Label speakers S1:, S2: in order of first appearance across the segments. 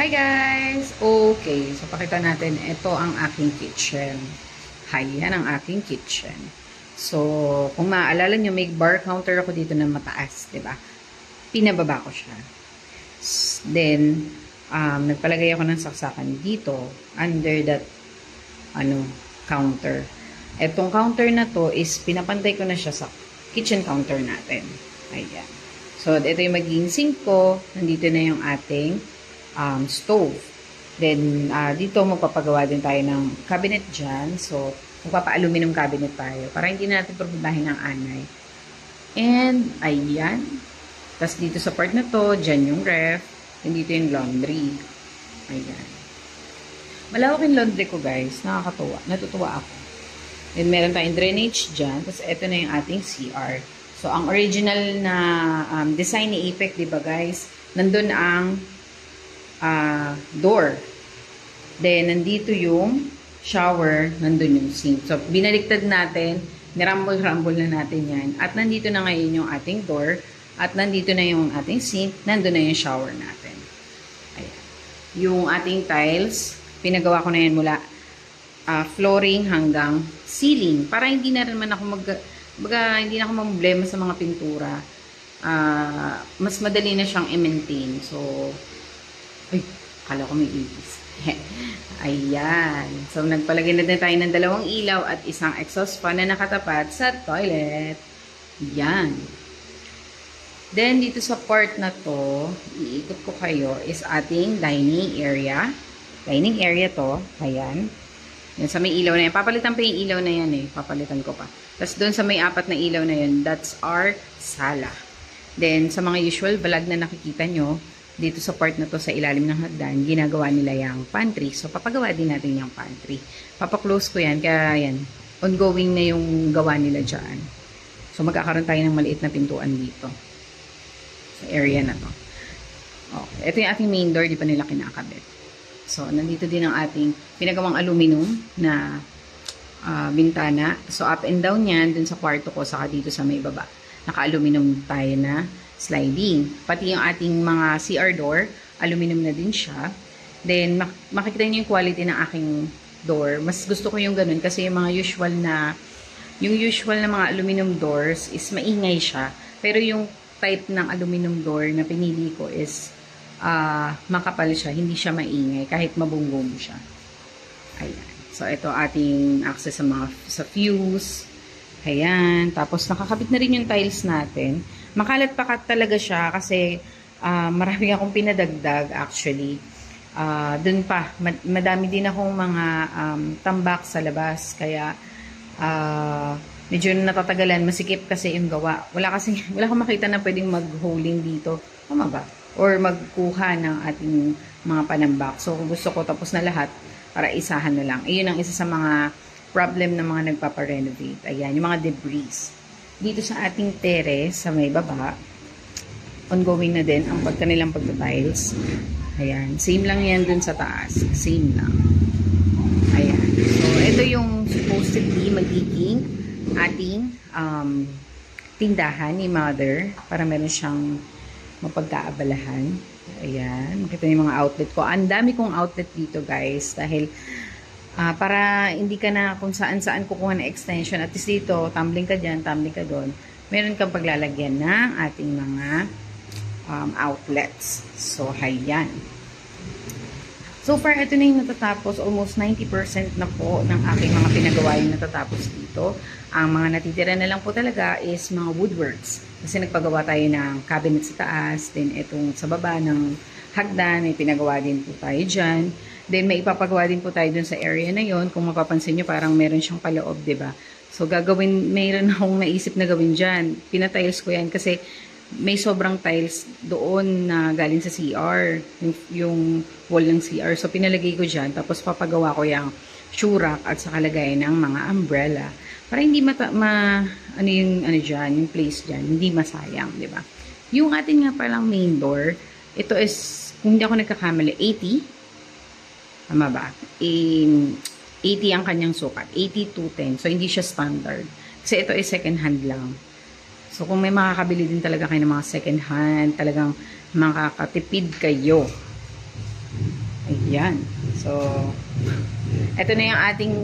S1: Hi guys! Okay, so pakita natin, ito ang aking kitchen. Hi, yan ang aking kitchen. So, kung maaalala nyo, may bar counter ako dito na mataas, ba? Diba? Pinababa ko siya. Then, nagpalagay ako ng saksakan dito, under that, counter. Etong counter na to is, pinapantay ko na siya sa kitchen counter natin. Ayan. So, ito yung magiging sink ko. Nandito na yung ating stove. Then, dito magpapagawa din tayo ng cabinet dyan. So, magpapa-aluminum cabinet tayo para hindi natin problemahin ng anay. And, ayan. Tapos dito sa part na to, dyan yung ref. And dito yung laundry. Ayan. Malawak yung laundry ko, guys. Nakakatuwa. Natutuwa ako. Then, meron tayong drainage dyan. Tapos, ito na yung ating CR. So, ang original na design ni Apex, diba, guys? Nandun ang door. Then, nandito yung shower, nandun yung sink. So, binaliktad natin, nirumble-rumble na natin yan. At nandito na ngayon yung ating door, at nandito na yung ating sink, nandun na yung shower natin. Ayan. Yung ating tiles, pinagawa ko na yan mula flooring hanggang ceiling. Para hindi na naman ako hindi na ako problema sa mga pintura. Mas madali na siyang i-maintain. So, ay, kala ko may ibis. Ayan. So, nagpalagay na din tayo ng 2 ilaw at isang exhaust fan na nakatapat sa toilet. Yan. Then, dito sa part na to, iikot ko kayo, is ating dining area. Dining area to. Ayan. Yan, sa may ilaw na yan. Papalitan pa yung ilaw na yan eh. Papalitan ko pa. Tapos, doon sa may 4 na ilaw na yun, that's our sala. Then, sa mga usual vlog na nakikita nyo, dito sa part na to sa ilalim ng hagdan, ginagawa nila yung pantry. So, papagawa din natin yung pantry. Papaklose ko yan, kaya yan, ongoing na yung gawa nila dyan. So, magkakaroon tayo ng maliit na pintuan dito. Sa area na to. Okay. Ito yung ating main door, di pa nila kinakabit. So, nandito din ang ating pinagawang aluminum na bintana. So, up and down yan, dun sa kwarto ko, saka dito sa may baba. Naka-aluminum tayo na sliding. Pati yung ating mga CR door, aluminum na din siya. Then, makikita niyo yung quality ng aking door. Mas gusto ko yung ganun kasi yung mga usual na mga aluminum doors is maingay siya. Pero yung type ng aluminum door na pinili ko is makapal siya, hindi siya maingay kahit mabunggong siya. Ayan. So, ito ating access sa fuse. Ayan. Tapos, nakakabit na rin yung tiles natin. Makalat-pakat talaga siya kasi marami akong pinadagdag actually. Dun pa, madami din akong mga tambak sa labas. Kaya, medyo natatagalan. Masikip kasi yung gawa. Wala akong makita na pwedeng mag-holing dito. Tama ba? Or magkuha ng ating mga panambak. So, kung gusto ko tapos na lahat, para isahan na lang. Iyon ang isa sa mga problem ng mga nagpaparenovate. Ayan, yung mga debris. Dito sa ating terrace, sa may baba, ongoing na din ang kanilang pagtatiles. Ayan, same lang yan dun sa taas. Same lang. Ayan. So, ito yung supposedly magiging ating tindahan ni Mother para meron siyang mapagkaabalahan. Ayan. Makita yung mga outlet ko. Ang dami kong outlet dito, guys. Dahil para hindi ka na kung saan-saan kukuha ng extension. At least dito, tumbling ka dyan, tumbling ka doon. Meron kang paglalagyan ng ating mga outlets. So, hayan. So far, ito na yung natatapos. Almost 90% na po ng aking mga pinagawa yung natatapos dito. Ang mga natitira na lang po talaga is mga woodworks. Kasi nagpagawa tayo ng cabinet sa taas. Then, itong sa baba ng hagdan, may pinagawa din po tayo dyan. Then, may ipapagawa din po tayo dun sa area na yon. Kung mapapansin nyo, parang meron siyang paloob, diba? So, mayroon akong naisip na gawin dyan. Pinatiles ko yan kasi may sobrang tiles doon na galing sa CR. Yung wall ng CR. So, pinalagay ko dyan. Tapos, papagawa ko yung shoe rack at sa kalagayan ng mga umbrella. Para hindi yung place dyan, hindi masayang, diba? Yung ating nga palang main door, ito is, kung hindi ako nagkakamali, 80. Tama ba? 80 ang kanyang sukat. 80-10. So, hindi siya standard. Kasi ito ay second hand lang. So, kung may makakabili din talaga kayo ng mga second hand, talagang makakatipid kayo. Yan. So, ito na yung ating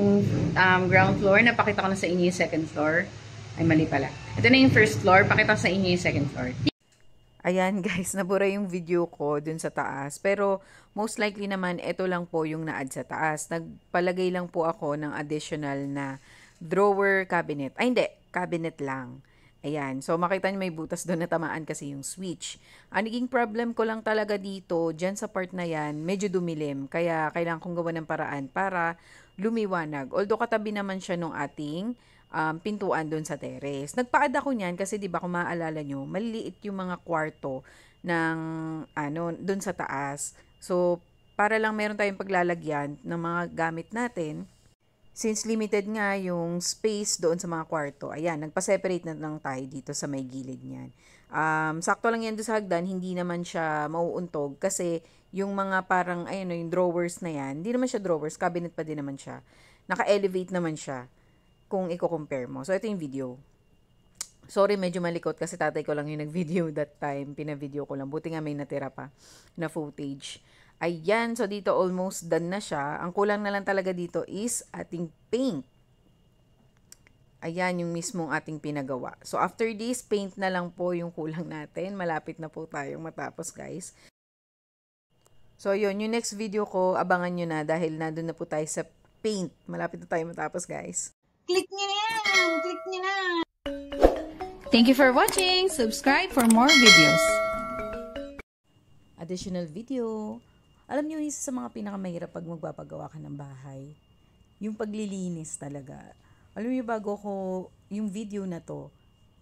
S1: ground floor. Napakita ko na sa inyo yung second floor. Ay, mali pala. Ito na yung first floor. Pakita ko sa inyo yung second floor. Ayan guys, nabura yung video ko dun sa taas. Pero most likely naman, ito lang po yung na-add sa taas. Nagpalagay lang po ako ng additional na drawer cabinet. Ay hindi, cabinet lang. Ayan, so makita niyo may butas doon na tamaan kasi yung switch. Ang naging problem ko lang talaga dito, dyan sa part na yan, medyo dumilim. Kaya kailangan kong gawa ng paraan para lumiwanag. Although katabi naman siya nung ating pintuan doon sa terrace. Nagpa-add ako niyan kasi 'di ba kung maaalala nyo, maliliit yung mga kwarto ng doon sa taas. So, para lang meron tayong paglalagyan ng mga gamit natin, since limited nga yung space doon sa mga kwarto, ayan, nagpa-separate na lang tayo dito sa may gilid niyan. Sakto lang yan doon sa hagdan, hindi naman siya mauuntog kasi yung mga parang, ayun, yung drawers na yan, hindi naman siya drawers, cabinet pa din naman siya. Naka-elevate naman siya kung i-compare mo. So, ito yung video. Sorry, medyo malikot kasi tatay ko lang yung nag-video that time. Pina-video ko lang. Buti nga may natira pa na footage. Ayan, so dito almost done na siya. Ang kulang na lang talaga dito is ating paint. Ayan, yung mismong ating pinagawa. So, after this, paint na lang po yung kulang natin. Malapit na po tayong matapos, guys. So, yun, yung next video ko, abangan nyo na dahil nandun na po tayo sa paint. Malapit na tayo matapos, guys.
S2: Click nyo na yan! Click nyo na!
S1: Thank you for watching! Subscribe for more videos. Additional video. Alam niyo, isa sa mga pinakamahirap pag magpapagawa ka ng bahay, yung paglilinis talaga. Alam niyo, bago ko, yung video na to,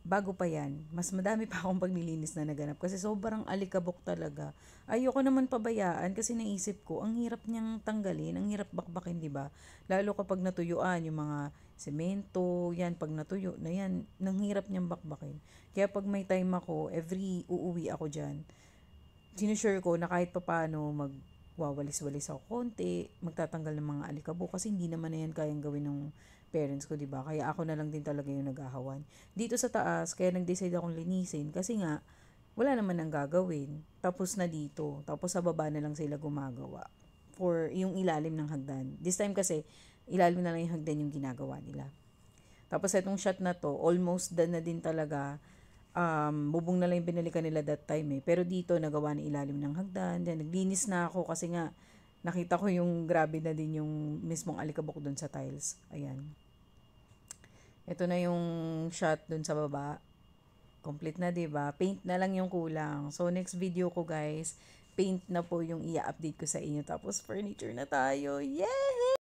S1: bago pa yan, mas madami pa akong paglilinis na naganap kasi sobrang alikabok talaga. Ayoko naman pabayaan kasi naisip ko, ang hirap niyang tanggalin, ang hirap bakbakin, di ba? Lalo kapag natuyuan, yung mga semento, yan, pag natuyo na yan, nang hirap niyang bakbakin. Kaya pag may time ako, every uuwi ako dyan, sinusure ko na kahit papaano magwawalis-walis ako konti, magtatanggal ng mga alikabok kasi hindi naman na yan kayang gawin ng parents ko, 'di ba? Kaya ako na lang din talaga yung naghahawan. Dito sa taas, kaya nag-decide akong linisin kasi nga wala naman nang gagawin. Tapos na dito, tapos sa baba na lang sila gumagawa for yung ilalim ng hagdan. This time kasi ilalim na lang yung hagdan yung ginagawa nila. Tapos itong shot na to, almost done na din talaga. Bubong na lang yung binalikan nila that time eh. Pero dito, nagawa na ilalim ng hagdan. Then, naglinis na ako kasi nga, nakita ko yung grabe na din yung mismong alikabok dun sa tiles. Ayan. Ito na yung shot dun sa baba. Complete na, diba? Paint na lang yung kulang. So, next video ko, guys, paint na po yung i-update ko sa inyo. Tapos, furniture na tayo. Yay!